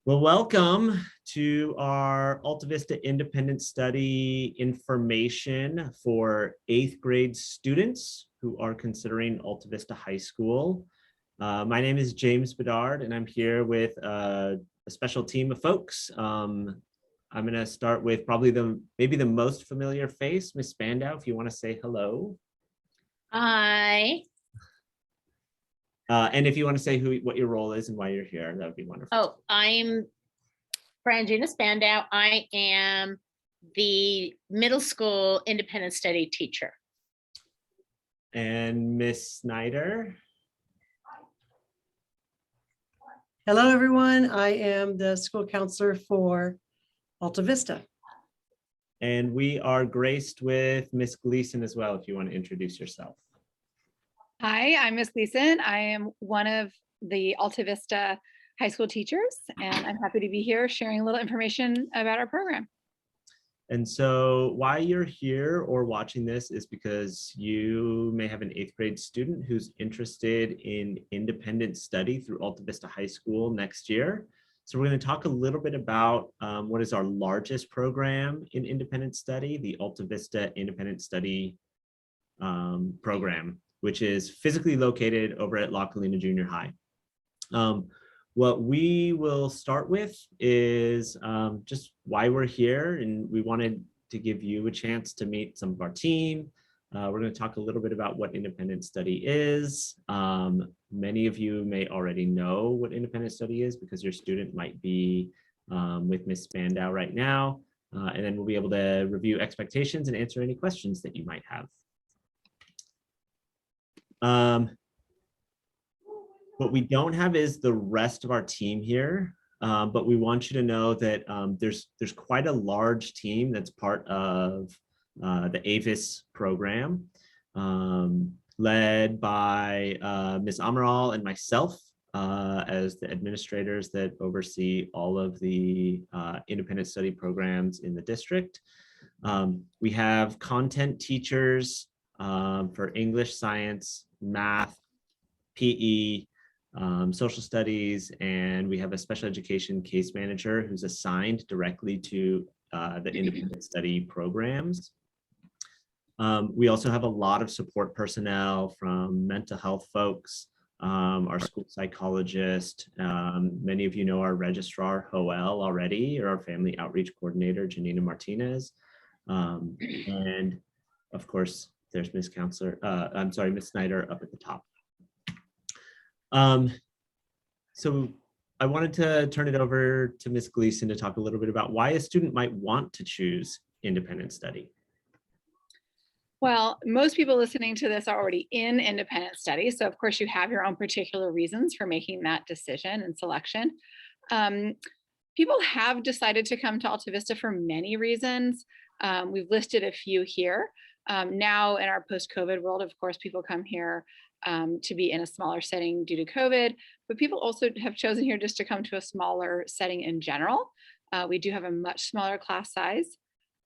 Well, welcome to our Alta Vista Independent Study information for 8th grade students who are considering Alta Vista High School. My name is James Bedard, and I'm here with a special team of folks. I'm going to start with probably maybe the most familiar face, Miss Spandau, if you want to say hello. Hi. And if you want to say what your role is and why you're here, that would be wonderful. Oh, I'm Brangina Spandau. I am the middle school independent study teacher. And Miss Snyder. Hello, everyone. I am the school counselor for Alta Vista. And we are graced with Miss Gleason as well, if you want to introduce yourself. Hi, I'm Miss Gleason. I am one of the Alta Vista high school teachers, and I'm happy to be here sharing a little information about our program. And so why you're here or watching this is because you may have an 8th grade student who's interested in independent study through Alta Vista High School next year. So we're going to talk a little bit about what is our largest program in independent study, the Alta Vista Independent Study program, which is physically located over at La Colina Junior High. What we will start with is just why we're here, and we wanted to give you a chance to meet some of our team. We're going to talk a little bit about what independent study is. Many of you may already know what independent study is because your student might be with Miss Spandau right now, and then we'll be able to review expectations and answer any questions that you might have. What we don't have is the rest of our team here, but we want you to know that there's quite a large team that's part of the AVIS program, led by Ms. Amaral and myself as the administrators that oversee all of the independent study programs in the district. We have content teachers for English, science, math, PE, social studies, and we have a special education case manager who's assigned directly to the independent study programs. We also have a lot of support personnel from mental health folks, our school psychologist. Many of you know our registrar, Joel, already, or our family outreach coordinator, Janina Martinez. And of course, there's Miss Counselor, Miss Snyder up at the top. So I wanted to turn it over to Ms. Gleason to talk a little bit about why a student might want to choose independent study. Well, most people listening to this are already in independent study, so of course you have your own particular reasons for making that decision and selection. People have decided to come to Alta Vista for many reasons. We've listed a few here. Now in our post-COVID world, of course, people come here to be in a smaller setting due to COVID, but people also have chosen here just to come to a smaller setting in general. We do have a much smaller class size,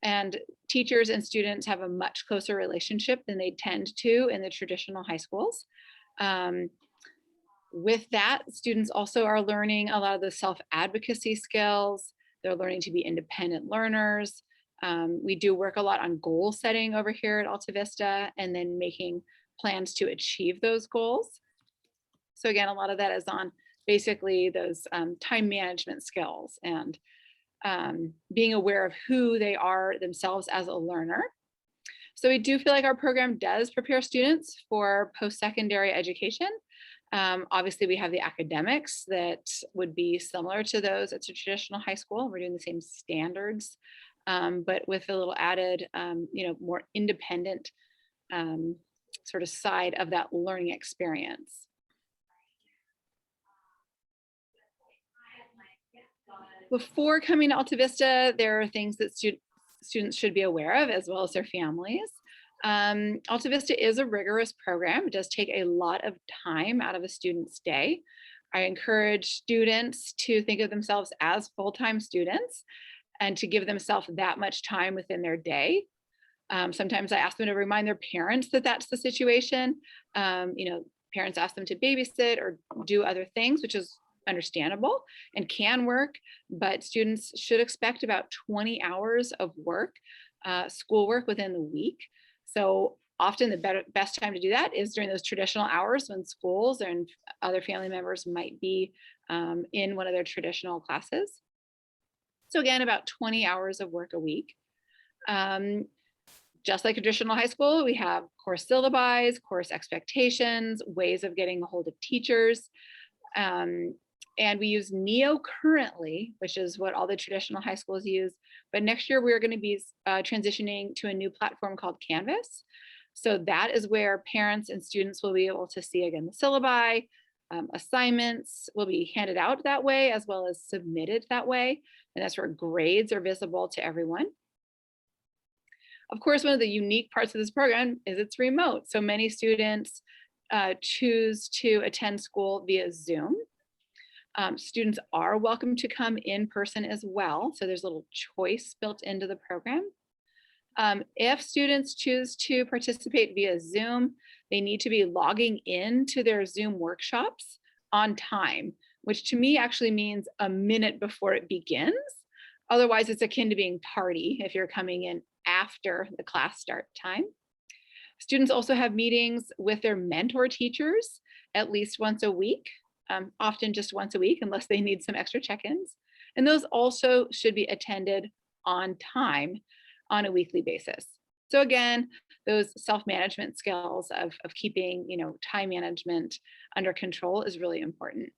and teachers and students have a much closer relationship than they tend to in the traditional high schools. With that, students also are learning a lot of the self-advocacy skills. They're learning to be independent learners. We do work a lot on goal setting over here at Alta Vista, and then making plans to achieve those goals. So again, a lot of that is on basically those time management skills and being aware of who they are themselves as a learner. So we do feel like our program does prepare students for post-secondary education. Obviously, we have the academics that would be similar to those at a traditional high school. We're doing the same standards, but with a little added, more independent sort of side of that learning experience. Before coming to Alta Vista, there are things that students should be aware of, as well as their families. Alta Vista is a rigorous program. It does take a lot of time out of a student's day. I encourage students to think of themselves as full-time students and to give themselves that much time within their day. Sometimes I ask them to remind their parents that that's the situation. Parents ask them to babysit or do other things, which is understandable and can work, but students should expect about 20 hours of work, schoolwork within the week. So often the best time to do that is during those traditional hours when schools and other family members might be in one of their traditional classes. So again, about 20 hours of work a week. Just like traditional high school, we have course syllabi, course expectations, ways of getting a hold of teachers. And we use Neo currently, which is what all the traditional high schools use. But next year, we're going to be transitioning to a new platform called Canvas. So that is where parents and students will be able to see, again, the syllabi. Assignments will be handed out that way, as well as submitted that way. And that's where grades are visible to everyone. Of course, one of the unique parts of this program is it's remote. So many students choose to attend school via Zoom. Students are welcome to come in person as well. So there's a little choice built into the program. If students choose to participate via Zoom, they need to be logging into their Zoom workshops on time, which to me actually means a minute before it begins. Otherwise, it's akin to being tardy if you're coming in after the class start time. Students also have meetings with their mentor teachers at least once a week, often just once a week, unless they need some extra check-ins. And those also should be attended on time on a weekly basis. So again, those self-management skills of keeping, time management under control is really important.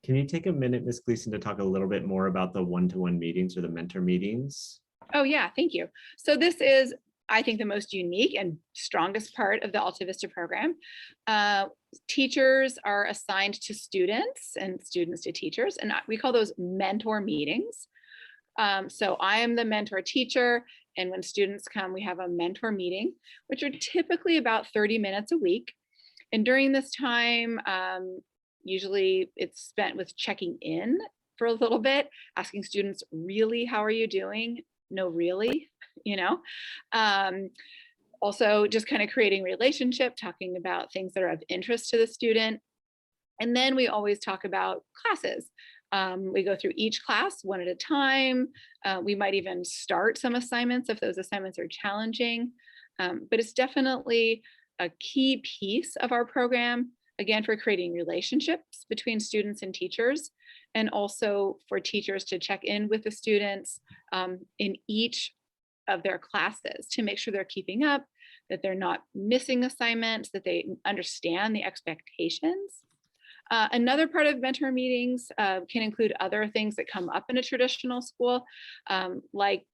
Can you take a minute, Ms. Gleason, to talk a little bit more about the one-to-one meetings or the mentor meetings? Oh yeah, thank you. So this is, I think, the most unique and strongest part of the Alta Vista program. Teachers are assigned to students and students to teachers, and we call those mentor meetings. So I am the mentor teacher, and when students come, we have a mentor meeting, which are typically about 30 minutes a week. And during this time, usually it's spent with checking in for a little bit, asking students, really, how are you doing? No, really, Also just kind of creating relationship, talking about things that are of interest to the student. And then we always talk about classes. We go through each class one at a time. We might even start some assignments if those assignments are challenging. But it's definitely a key piece of our program, again, for creating relationships between students and teachers, and also for teachers to check in with the students in each of their classes to make sure they're keeping up, that they're not missing assignments, that they understand the expectations. Another part of mentor meetings can include other things that come up in a traditional school, like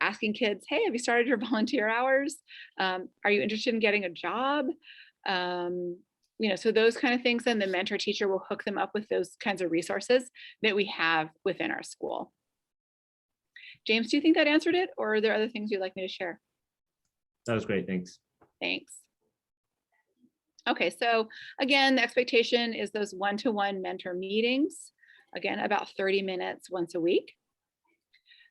asking kids, hey, have you started your volunteer hours? Are you interested in getting a job? So those kind of things, and the mentor teacher will hook them up with those kinds of resources that we have within our school. James, do you think that answered it, or are there other things you'd like me to share? That was great, thanks. Thanks. Okay, so again, the expectation is those one-to-one mentor meetings, again, about 30 minutes once a week.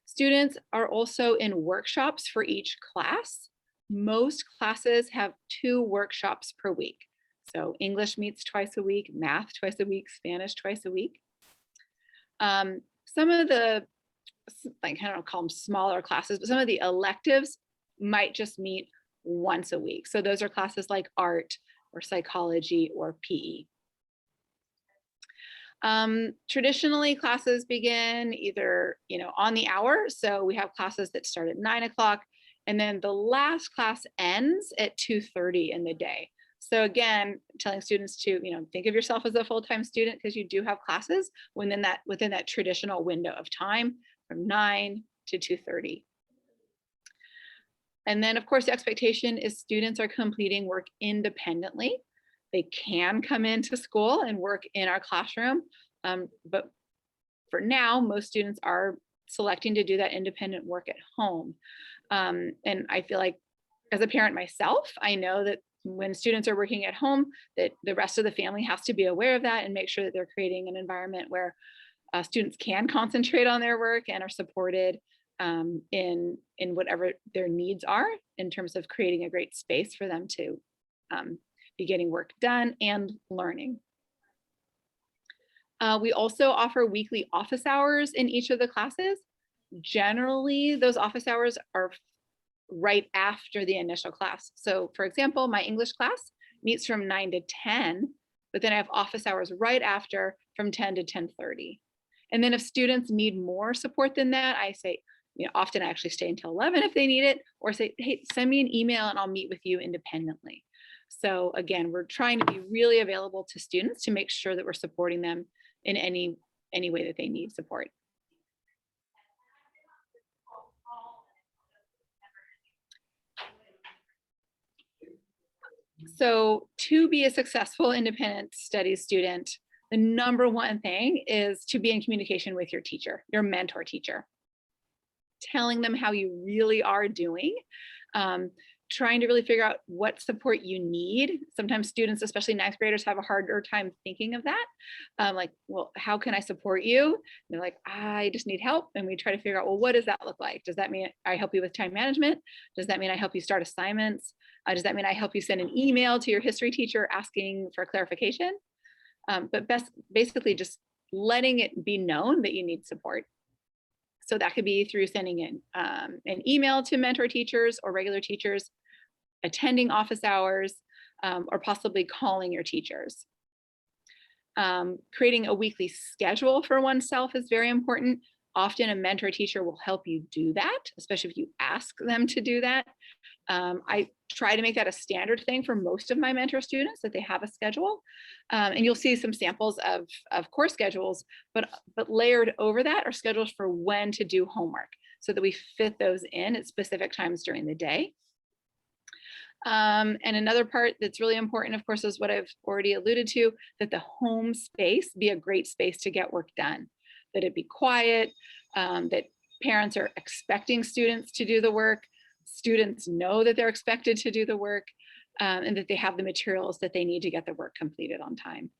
Students are also in workshops for each class. Most classes have 2 workshops per week. So English meets twice a week, math twice a week, Spanish twice a week. Some of the, I don't call them smaller classes, but some of the electives might just meet once a week. So those are classes like art or psychology or PE. Traditionally, classes begin either, on the hour. So we have classes that start at 9 o'clock, and then the last class ends at 2:30 in the day. So again, telling students to, think of yourself as a full-time student, because you do have classes within that traditional window of time from 9 to 2:30. And then, of course, the expectation is students are completing work independently. They can come into school and work in our classroom, but for now, most students are selecting to do that independent work at home. And I feel like, as a parent myself, I know that when students are working at home, that the rest of the family has to be aware of that and make sure that they're creating an environment where students can concentrate on their work and are supported in whatever their needs are, in terms of creating a great space for them to be getting work done and learning. We also offer weekly office hours in each of the classes. Generally, those office hours are right after the initial class. So for example, my English class meets from 9 to 10, but then I have office hours right after from 10 to 10:30. And then if students need more support than that, I say, often I actually stay until 11 if they need it, or say, hey, send me an email and I'll meet with you independently. So again, we're trying to be really available to students to make sure that we're supporting them in any way that they need support. So to be a successful independent studies student, the number one thing is to be in communication with your teacher, your mentor teacher, telling them how you really are doing, trying to really figure out what support you need. Sometimes students, especially ninth graders, have a harder time thinking of that. Like, well, how can I support you? And they're like, I just need help. And we try to figure out, well, what does that look like? Does that mean I help you with time management? Does that mean I help you start assignments? Does that mean I help you send an email to your history teacher asking for clarification? But basically just letting it be known that you need support. So that could be through sending in an email to mentor teachers or regular teachers, attending office hours, or possibly calling your teachers. Creating a weekly schedule for oneself is very important. Often a mentor teacher will help you do that, especially if you ask them to do that. I try to make that a standard thing for most of my mentor students, that they have a schedule. And you'll see some samples of course schedules, but layered over that are schedules for when to do homework, so that we fit those in at specific times during the day. And another part that's really important, of course, is what I've already alluded to, that the home space be a great space to get work done, that it be quiet, that parents are expecting students to do the work, students know that they're expected to do the work, and that they have the materials that they need to get the work completed on time.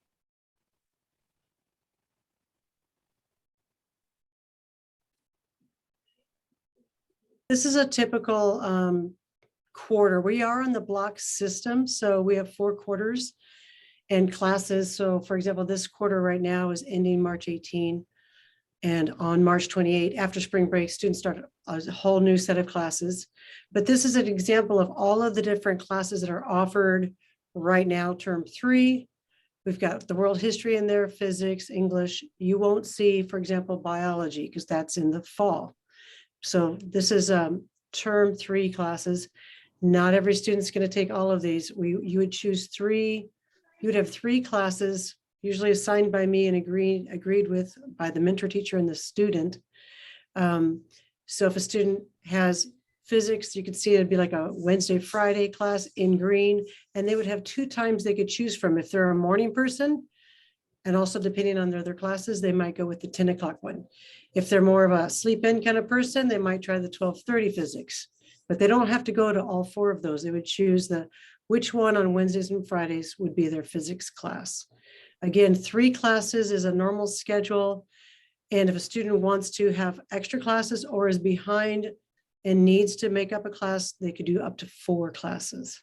This is a typical quarter. We are on the block system, so we have 4 quarters and classes. So for example, this quarter right now is ending March 18. And on March 28, after spring break, students start a whole new set of classes. But this is an example of all of the different classes that are offered right now, term 3. We've got the world history in there, physics, English. You won't see, for example, biology, because that's in the fall. So this is term 3 classes. Not every student's going to take all of these. You would choose 3. You would have 3 classes, usually assigned by me and agreed with by the mentor teacher and the student. So if a student has physics, you could see it'd be like a Wednesday, Friday class in green, and they would have 2 times they could choose from. If they're a morning person, and also depending on their other classes, they might go with the 10 o'clock one. If they're more of a sleep in kind of person, they might try the 12:30 physics, but they don't have to go to all 4 of those. They would choose which one on Wednesdays and Fridays would be their physics class. Again, 3 classes is a normal schedule. And if a student wants to have extra classes or is behind and needs to make up a class, they could do up to 4 classes.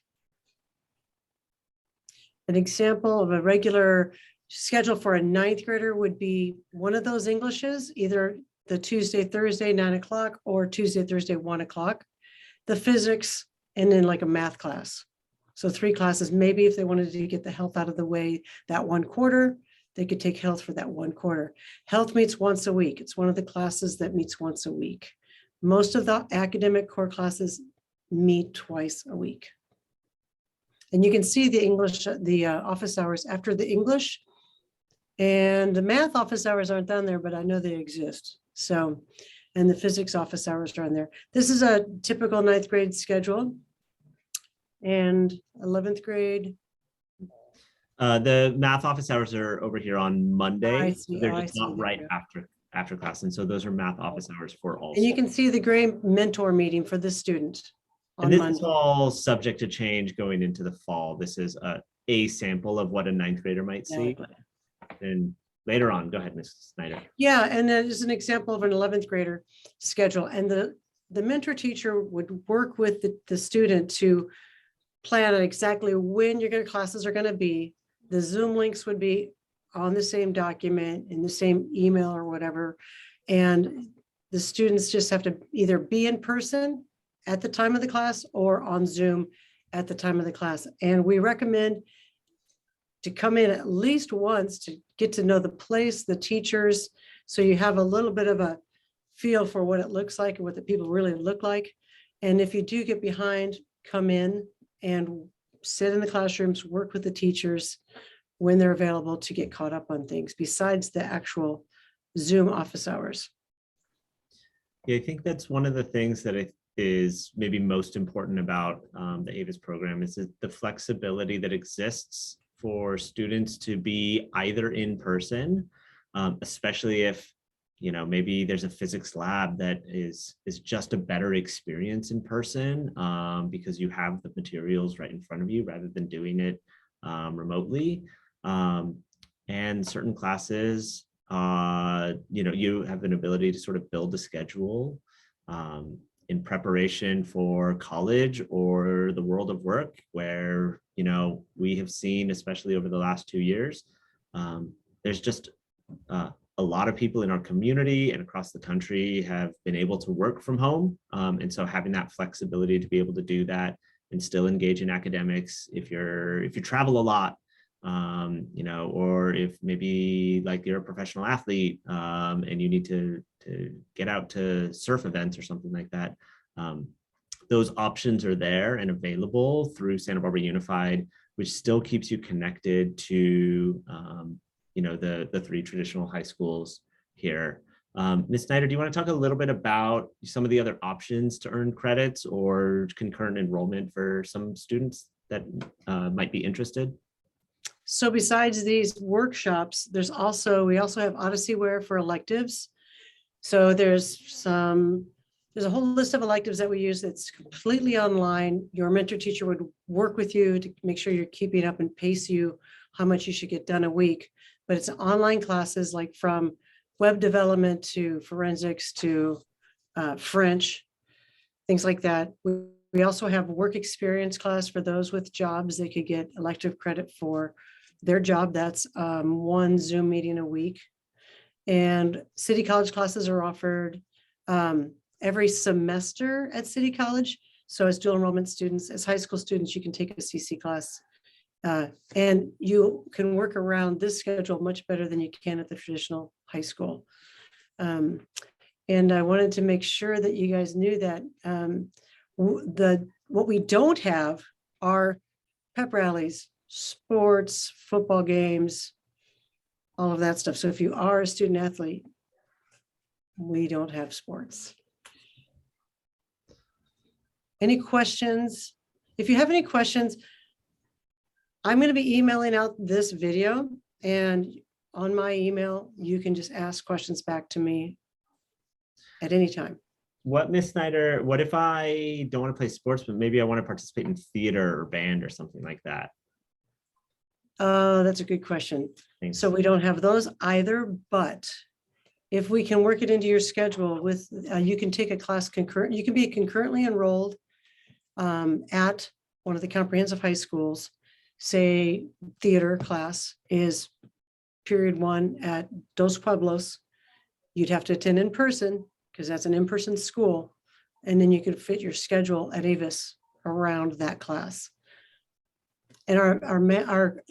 An example of a regular schedule for a 9th grader would be one of those Englishes, either the Tuesday, Thursday, 9 o'clock, or Tuesday, Thursday, 1 o'clock, the physics, and then like a math class. So 3 classes. Maybe if they wanted to get the health out of the way that 1 quarter, they could take health for that 1 quarter. Health meets once a week. It's one of the classes that meets once a week. Most of the academic core classes meet twice a week. And you can see the English, the office hours after the English, and the math office hours aren't down there, but I know they exist. So, and the physics office hours are on there. This is a typical 9th grade schedule. And 11th grade. The math office hours are over here on Monday. I see. They're I just see. not right after class. And so those are math office hours for all. And you can see the gray mentor meeting for the student And on this Monday. is all subject to change going into the fall. This is a sample of what a 9th grader might see. And later on, go ahead, Ms. Snyder. Yeah, and that is an example of an 11th grader schedule. And the mentor teacher would work with the student to plan on exactly when your classes are going to be. The Zoom links would be on the same document, in the same email or whatever. And the students just have to either be in person at the time of the class or on Zoom at the time of the class. And we recommend to come in at least once to get to know the place, the teachers, so you have a little bit of a feel for what it looks like and what the people really look like. And if you do get behind, come in and sit in the classrooms, work with the teachers when they're available to get caught up on things besides the actual Zoom office hours. Yeah, I think that's one of the things that is maybe most important about the AVIS program is the flexibility that exists for students to be either in person, especially if, you know, maybe there's a physics lab that is just a better experience in person because you have the materials right in front of you rather than doing it remotely. And certain classes, you know, you have an ability to sort of build a schedule in preparation for college or the world of work, where, you know, we have seen, especially over the last 2 years, there's just a lot of people in our community and across the country have been able to work from home. And so having that flexibility to be able to do that and still engage in academics, if you travel a lot, you know, or if maybe like you're a professional athlete and you need to get out to surf events or something like that, those options are there and available through Santa Barbara Unified, which still keeps you connected to you know, the 3 traditional high schools here. Ms. Snyder, do you want to talk a little bit about some of the other options to earn credits or concurrent enrollment for some students that might be interested? So besides these workshops, we also have OdysseyWare for electives. So there's a whole list of electives that we use that's completely online. Your mentor teacher would work with you to make sure you're keeping up and pace you how much you should get done a week. But it's online classes like from web development to forensics to French, things like that. We also have work experience class for those with jobs. They could get elective credit for their job. That's 1 Zoom meeting a week. And City College classes are offered every semester at City College. So as dual enrollment students, as high school students, you can take a CC class. And you can work around this schedule much better than you can at the traditional high school. And I wanted to make sure that you guys knew that what we don't have are pep rallies, sports, football games, all of that stuff. So if you are a student athlete, we don't have sports. Any questions? If you have any questions, I'm going to be emailing out this video, and on my email, you can just ask questions back to me at any time. What, Ms. Snyder, what if I don't want to play sports, but maybe I want to participate in theater or band or something like that? That's a good question. Thanks. So we don't have those either, but if we can work it into your schedule with, you can take a class concurrent, you can be concurrently enrolled at one of the comprehensive high schools. Say theater class is period 1 at Dos Pueblos. You'd have to attend in person because that's an in-person school. And then you could fit your schedule at Avis around that class. And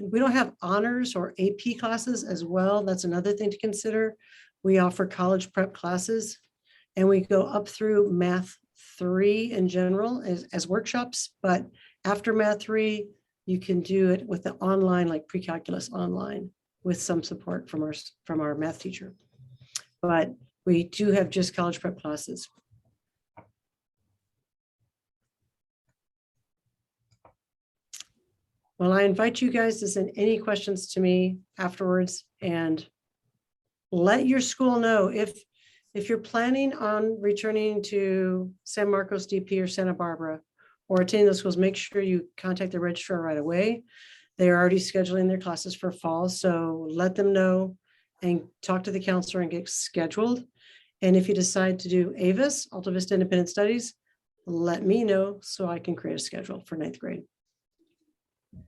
we don't have honors or AP classes as well. That's another thing to consider. We offer college prep classes and we go up through Math 3 in general as workshops, but after Math 3, you can do it with the online, like pre-calculus online with some support from our math teacher. But we do have just college prep classes. Well, I invite you guys to send any questions to me afterwards and let your school know if you're planning on returning to San Marcos DP or Santa Barbara or attending those schools, make sure you contact the registrar right away. They're already scheduling their classes for fall, so let them know and talk to the counselor and get scheduled. And if you decide to do AVIS, Alta Vista Independent Studies, let me know so I can create a schedule for 9th grade.